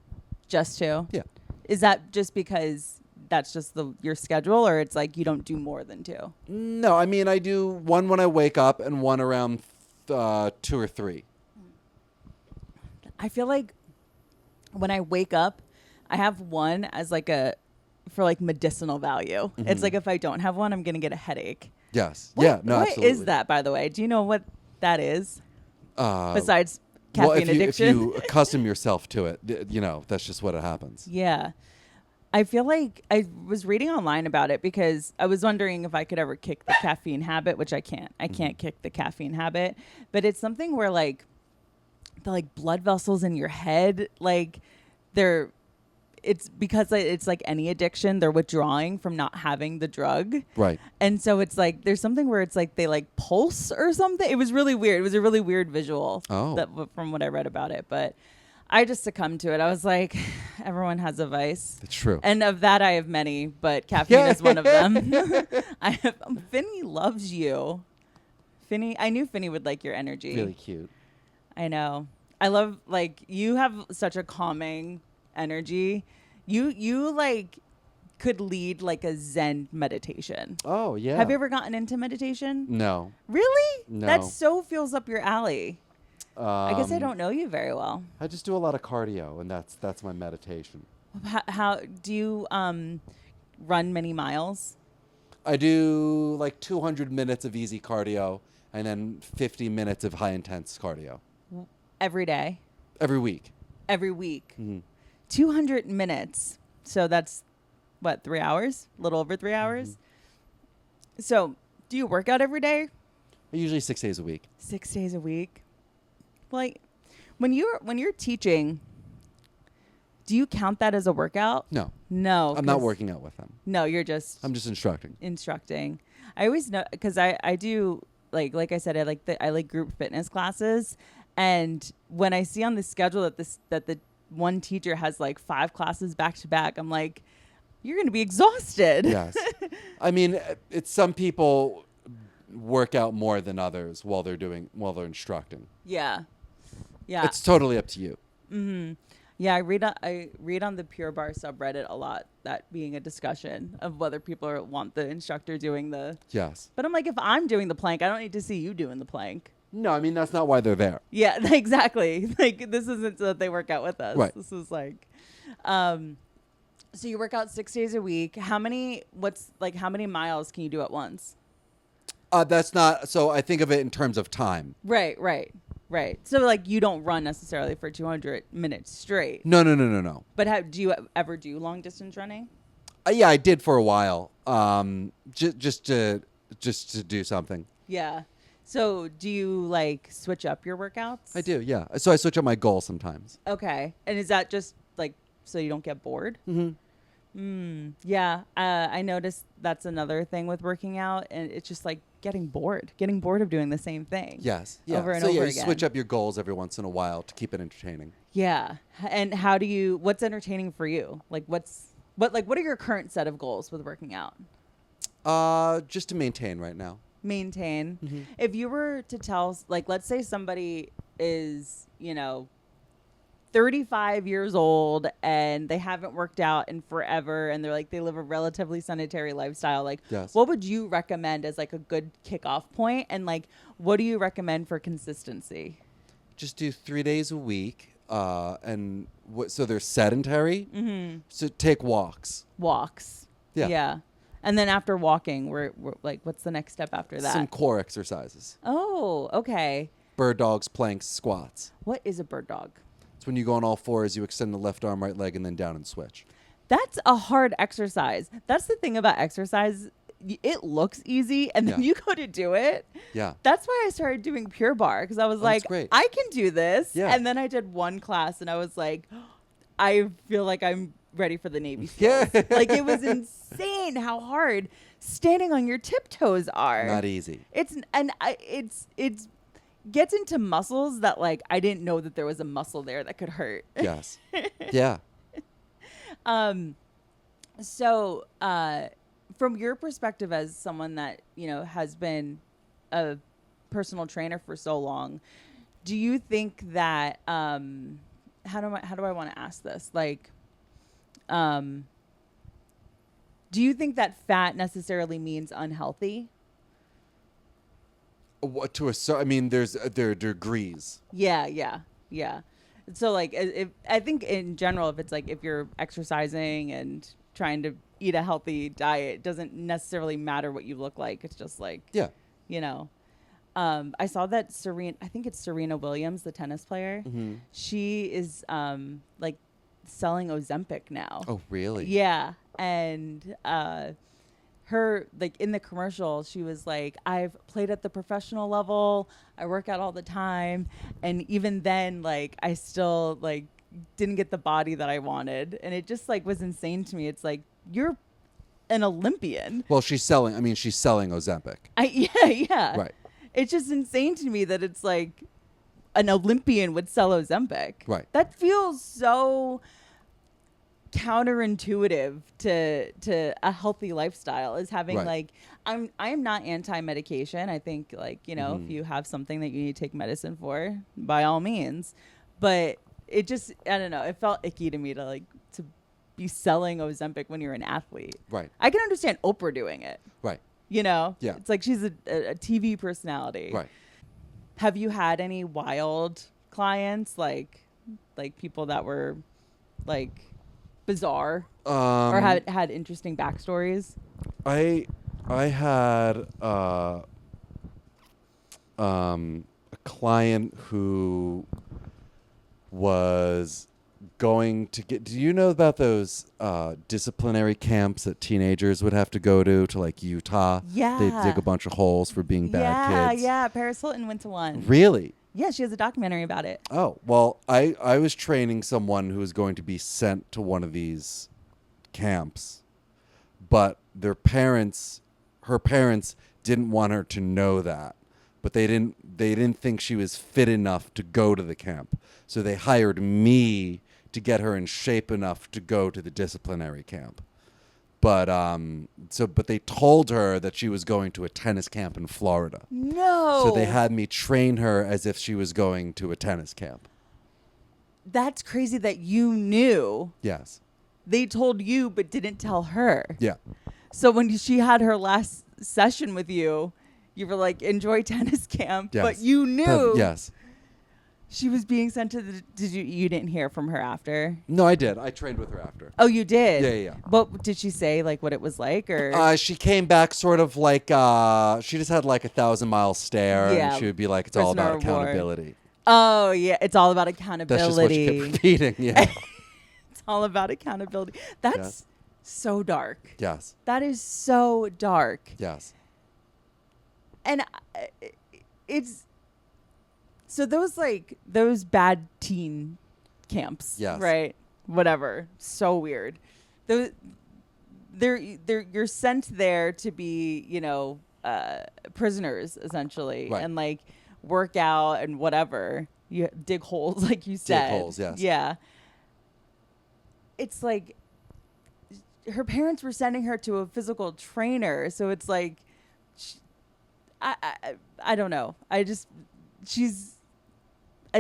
Just 2? Yeah. Is that just because that's just your schedule, or it's like you don't do more than 2? No, I mean I do one when I wake up and one around 2 or 3. I feel like when I wake up, I have one as like for like medicinal value. Mm-hmm. It's like if I don't have one, I'm going to get a headache. Yes. What, Yeah. No. what Absolutely. is that, by the way? Do you know what that is? Besides Well, caffeine if addiction? you accustom yourself to it, that's just what happens. Yeah. I feel like I was reading online about it because I was wondering if I could ever kick the caffeine habit, which I can't. I can't kick the caffeine habit. But it's something where like the like blood vessels in your head, like it's because it's like any addiction, they're withdrawing from not having the drug. Right. And so it's like there's something where it's like they like pulse or something. It was really weird. It was a really weird visual from what I read about it. But I just succumbed to it. I was like, everyone has a vice. It's true. And of that, I have many, but caffeine is one of them. Finny loves you. I knew Finny would like your energy. Really cute. I know. I love, like, you have such a calming energy. You like could lead like a Zen meditation. Oh yeah. Have you ever gotten into meditation? No. Really? No. That so feels up your alley. I guess I don't know you very well. I just do a lot of cardio, and that's my meditation. How do you run many miles? I do like 200 minutes of easy cardio, and then 50 minutes of high intense cardio Every day? every week. Every week. Mm-hmm. 200 minutes. So that's, what, 3 hours? A little over 3 hours? Mm-hmm. So do you work out every day? Usually 6 days a week. 6 days a week? Like, when you're teaching, do you count that as a workout? No. No. I'm not working out with them. No, you're just... I'm just instructing. I always know, because I do, like I said, I like group fitness classes. And when I see on the schedule that the one teacher has like 5 classes back to back, I'm like, you're going to be exhausted. Yes. I mean, it's some people work out more than others while they're instructing. Yeah. Yeah. It's totally up to you. Mm-hmm. Yeah, I read on the Pure Barre subreddit a lot, that being a discussion of whether people want the instructor doing the... Yes. But I'm like, if I'm doing the plank, I don't need to see you doing the plank. No, I mean, that's not why they're there. Yeah, exactly. Like, this isn't so that they work out with us. Right. This is like... so you work out 6 days a week. How many miles can you do at once? That's not... So I think of it in terms of time. Right. So, like, you don't run necessarily for 200 minutes straight. No. But do you ever do long-distance running? Yeah, I did for a while. Just to do something. Yeah. So do you like switch up your workouts? I do, yeah. So I switch up my goal sometimes. Okay. And is that just like so you don't get bored? Mm-hmm. Yeah. I noticed that's another thing with working out, and it's just like getting bored of doing the same thing. Yes. Yeah. Over and so over you again. switch up your goals every once in a while to keep it entertaining. Yeah. And what's entertaining for you? Like what are your current set of goals with working out? Just to maintain right now. Maintain. Mm-hmm. If you were to tell, like, let's say somebody is, 35 years old and they haven't worked out in forever, and they're like, they live a relatively sedentary lifestyle. Like, Yes. what would you recommend as like a good kickoff point? And like, what do you recommend for consistency? Just do 3 days a week. So they're sedentary. Mm-hmm. So take walks. Walks. Yeah. Yeah. And then after walking, we're like, what's the next step after that? Some core exercises. Oh, okay. Bird dogs, planks, squats. What is a bird dog? It's when you go on all fours, you extend the left arm, right leg, and then down and switch. That's a hard exercise. That's the thing about exercise. It looks easy, and then Yeah. you go to do it. Yeah. That's why I started doing Pure Barre, because I was like, great. I can do this. Yeah. And then I did one class, and I was like, I feel like I'm ready for the Navy SEALs. Yeah. Like, it was insane how hard standing on your tiptoes are. Not easy. It's gets into muscles that like I didn't know that there was a muscle there that could hurt. Yes. Yeah. So, from your perspective as someone that, has been a personal trainer for so long, do you think that, how do I want to ask this? Like, do you think that fat necessarily means unhealthy? What there are degrees. Yeah. So like, I think in general, if it's like, if you're exercising and trying to eat a healthy diet, it doesn't necessarily matter what you look like. It's just like, Yeah. I saw that I think it's Serena Williams, the tennis player. Mm-hmm. She is like selling Ozempic now. Oh, really? Yeah. And her, like, in the commercial, she was like, I've played at the professional level. I work out all the time. And even then, like, I still, like, didn't get the body that I wanted. And it just, like, was insane to me. It's like, you're an Olympian. Well, she's selling Ozempic. Yeah. Right. It's just insane to me that it's like an Olympian would sell Ozempic. Right. That feels so counterintuitive to a healthy lifestyle, is having Right. like, I am not anti-medication. I think, like, Mm-hmm. if you have something that you need to take medicine for, by all means. But it just, I don't know, it felt icky to me to be selling Ozempic when you're an athlete. Right. I can understand Oprah doing it. Right. Yeah. It's like she's a TV personality. Right. Have you had any wild clients, like people that were like bizarre or had interesting backstories? I had a client who was going to get. Do you know about those disciplinary camps that teenagers would have to go to like Utah? Yeah. They dig a bunch of holes for being bad kids. Yeah. Paris Hilton went to one. Really? Yeah, she has a documentary about it. Oh, well, I was training someone who was going to be sent to one of these camps, but her parents didn't want her to know that, but they didn't think she was fit enough to go to the camp. So they hired me to get her in shape enough to go to the disciplinary camp. But they told her that she was going to a tennis camp in Florida. No. So they had me train her as if she was going to a tennis camp. That's crazy that you knew. Yes. They told you but didn't tell her. Yeah. So when she had her last session with you, you were like, enjoy tennis camp. Yes. But you knew. Yes. She was being sent to the. You didn't hear from her after? No, I did. I trained with her after. Oh, you did? Yeah. But did she say like what it was like, or? She came back sort of like she just had like 1,000-mile stare, Yeah. and she would be like, "It's all Prisoner about of war. accountability." Oh yeah, it's all about That's accountability. just what she kept repeating. Yeah. It's all about accountability. That's Yes. so dark. Yes. That is so dark. Yes. And it's so those bad teen camps, Yes. right? Whatever. So weird. Those you're sent there to be, prisoners essentially, Right. and like work out and whatever. You dig holes, like you said. Dig holes, yes. Yeah. It's like her parents were sending her to a physical trainer, so it's like, I don't know.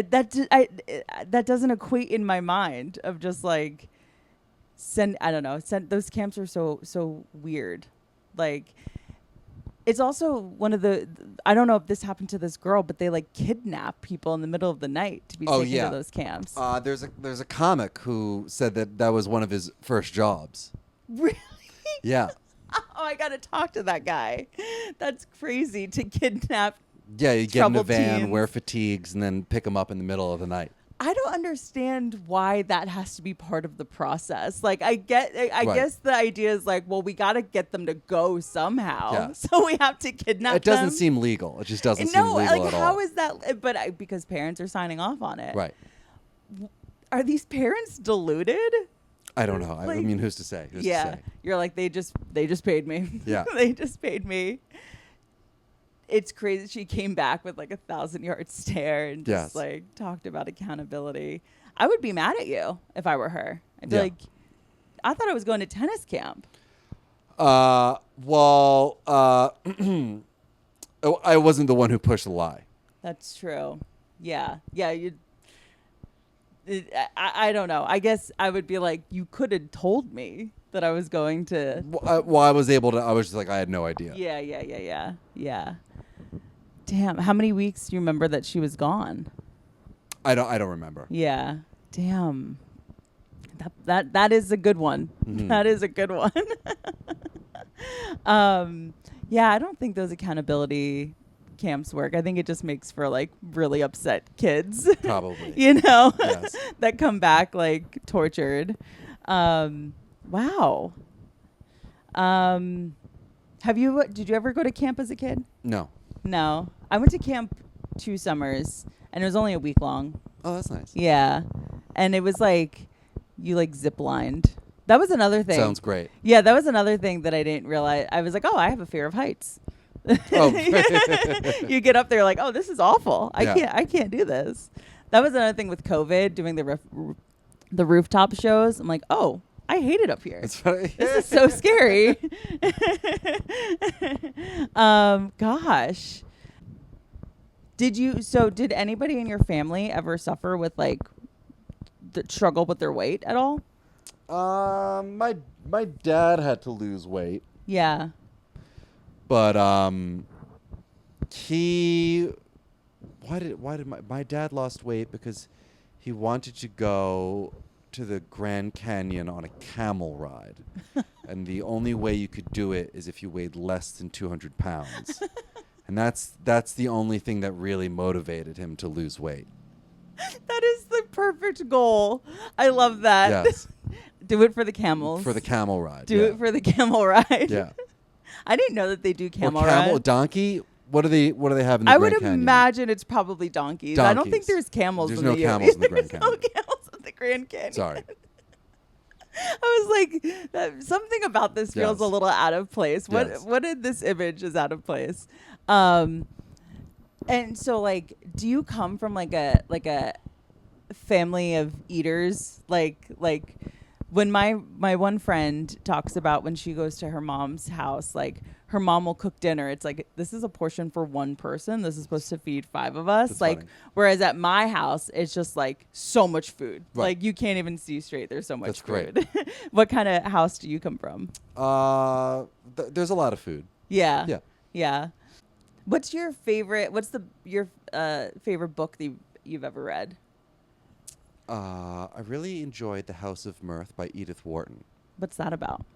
that doesn't equate in my mind of just like I don't know, those camps are so weird. Like, it's also one of I don't know if this happened to this girl, but they like kidnap people in the middle of the night to be taken to those camps. There's a comic who said that was one of his first jobs. Really? Yeah. Oh, I got to talk to that guy. That's crazy to kidnap. Yeah, you get in a troubled van, teens. wear fatigues, and then pick them up in the middle of the night. I don't understand why that has to be part of the process. Like, I guess the idea is like, well, we got to get them to go somehow. Yeah. So we have to kidnap them. It doesn't seem legal. It just doesn't seem legal like, at all. how is that? But because parents are signing off on it. Right. Are these parents deluded? I don't know. I Like, mean, who's to say? Who's to say? You're like, they just paid me. Yeah. They just paid me. It's crazy. She came back with like 1,000-yard stare and just like talked about accountability. I would be mad at you if I were her. I'd be like, I thought I was going to tennis camp. I wasn't the one who pushed the lie. That's true. Yeah. I don't know. I guess I would be like, you could have told me that I was going to. I was able to. I was just like, I had no idea. Yeah. Damn. How many weeks do you remember that she was gone? I don't remember. Yeah. Damn. That is a good one. Mm-hmm. That is a good one. Yeah, I don't think those accountability camps work. I think it just makes for like really upset kids. Probably. You know, Yes. that come back like tortured. Wow. Did you ever go to camp as a kid? No. I went to camp 2 summers and it was only a week long. Oh, that's nice. Yeah. And it was like, you like zip lined. That was another thing. Sounds great. Yeah, that was another thing that I didn't realize. I was like, oh, I have a fear of heights. Oh. You get up there like, oh, this is awful. Yeah. I can't do this. That was another thing with COVID, doing the rooftop shows. I'm like, oh, I hate it up here. It's funny. This is so scary. Gosh. Did anybody in your family ever suffer with like the struggle with their weight at all? My dad had to lose weight, Yeah. but why did my dad lost weight because he wanted to go to the Grand Canyon on a camel ride. And the only way you could do it is if you weighed less than 200 pounds. And that's the only thing that really motivated him to lose weight. That is the perfect goal. I love that. Yes. Do it for the camels. For the camel ride. Do it for the camel ride. Yeah. I didn't know that they do camel or camel, ride. donkey. What do they have in the I Grand would Canyon? imagine it's probably donkeys. I don't think Donkeys. there's camels There's in no the camels in the Grand There's no Canyon. camels in the Grand Canyon. Sorry. I was like, something about this feels Yes. a little out of place. Yes. What in this image is out of place? And so like, do you come from like a family of eaters? Like when my one friend talks about when she goes to her mom's house, like her mom will cook dinner. It's like, this is a portion for one person. This is supposed to feed 5 of us. That's like, funny. whereas at my house, it's just like so much food. Right. Like you can't even see straight. There's so much That's food. great. What kind of house do you come from? There's a lot of food. Yeah. Yeah. Yeah. What's your favorite? Your favorite book that you've ever read? I really enjoyed The House of Mirth by Edith Wharton. What's that about?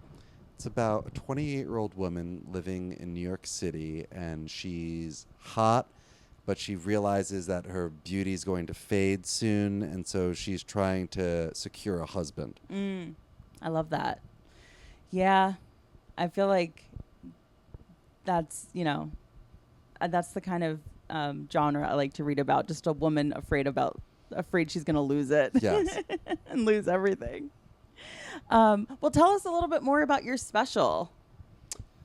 It's about a 28-year-old woman living in New York City, and she's hot, but she realizes that her beauty is going to fade soon, and so she's trying to secure a husband. I love that. Yeah. I feel like that's, that's the kind of genre I like to read about. Just a woman afraid she's going to lose it. Yes. And lose everything. Well, tell us a little bit more about your special.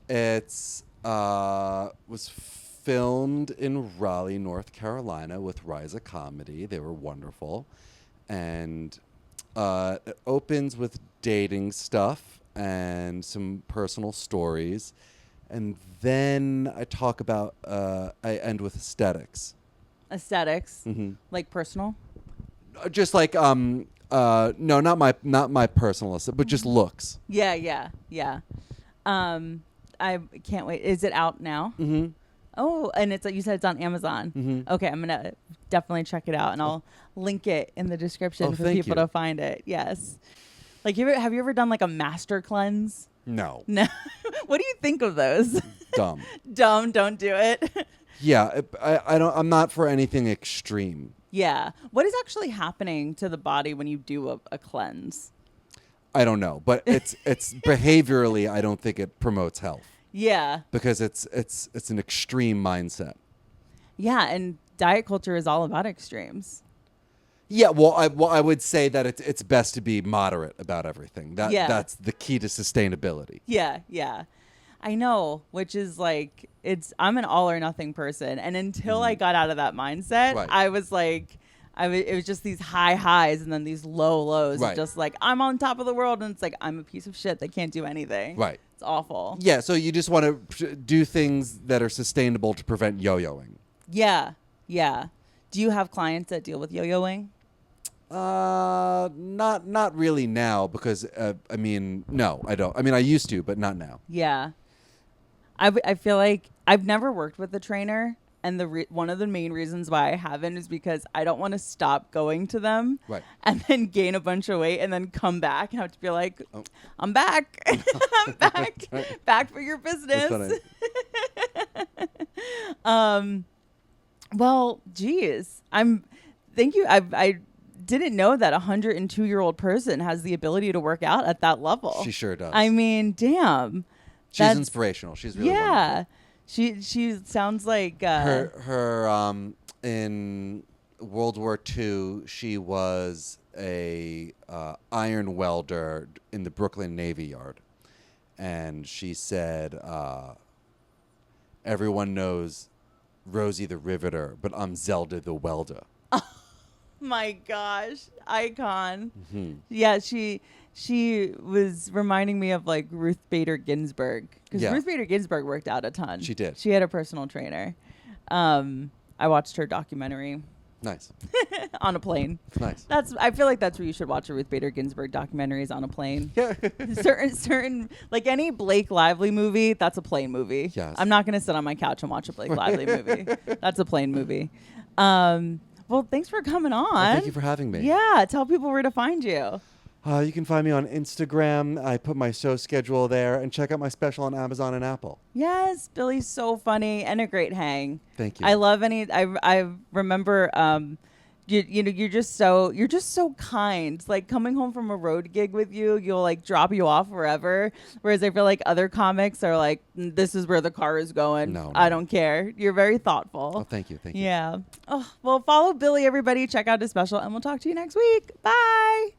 It's was filmed in Raleigh, North Carolina with Riza Comedy. They were wonderful. And it opens with dating stuff and some personal stories. And then I talk about, I end with aesthetics. Aesthetics, like personal. Just like no, not my personal aesthetic, but just looks. Yeah. I can't wait. Is it out now? Mm-hmm. Oh, and it's you said it's on Amazon. Mm-hmm. Okay, I'm gonna definitely check it out, and I'll link it in the description for people to find it. Yes. Like, have you ever done like a master cleanse? No. No. What do you think of those? Dumb. Dumb. Don't do it. Yeah, I don't. I'm not for anything extreme. Yeah. What is actually happening to the body when you do a cleanse? I don't know, but it's behaviorally, I don't think it promotes health. Yeah. Because it's an extreme mindset. Yeah, and diet culture is all about extremes. Yeah, well, I would say that it's best to be moderate about everything. That's the key to sustainability. Yeah. I know, which is like I'm an all or nothing person, and until I got out of that mindset, Right. I was like it was just these high highs and then these low lows. Right. Just like I'm on top of the world, and it's like I'm a piece of shit that can't do anything. Right. It's awful. Yeah, so you just want to do things that are sustainable to prevent yo-yoing. Yeah. Do you have clients that deal with yo-yoing? Not really now because no, I don't. I mean, I used to, but not now. Yeah. I feel like I've never worked with a trainer, and one of the main reasons why I haven't is because I don't want to stop going to them, Right. and then gain a bunch of weight and then come back and have to be like, I'm back, I'm back, back for your business. Well, geez, thank you. I didn't know that a 102-year-old person has the ability to work out at that level. She sure does. I mean, damn. She's inspirational. She's really wonderful. She sounds like her in World War II. She was a iron welder in the Brooklyn Navy Yard, and she said, "Everyone knows Rosie the Riveter, but I'm Zelda the Welder." My gosh, icon. Mm-hmm. Yeah, she was reminding me of like Ruth Bader Ginsburg, because Ruth Bader Ginsburg worked out a ton. She did. She had a personal trainer. I watched her documentary. Nice. On a plane. Nice. I feel like that's where you should watch a Ruth Bader Ginsburg documentary, is on a plane. Yeah. certain like any Blake Lively movie, that's a plane movie. Yes. I'm not gonna sit on my couch and watch a Blake Lively movie. That's a plane movie. Well, thanks for coming on. Thank you for having me. Yeah, tell people where to find you. You can find me on Instagram. I put my show schedule there, and check out my special on Amazon and Apple. Yes, Billy's so funny and a great hang. Thank you. I love I remember you're just so kind. Like, coming home from a road gig with you'll like drop you off wherever. Whereas I feel like other comics are like, this is where the car is going. No. I don't care. You're very thoughtful. Oh, thank you. Yeah. Oh, well, follow Billy, everybody. Check out his special, and we'll talk to you next week. Bye.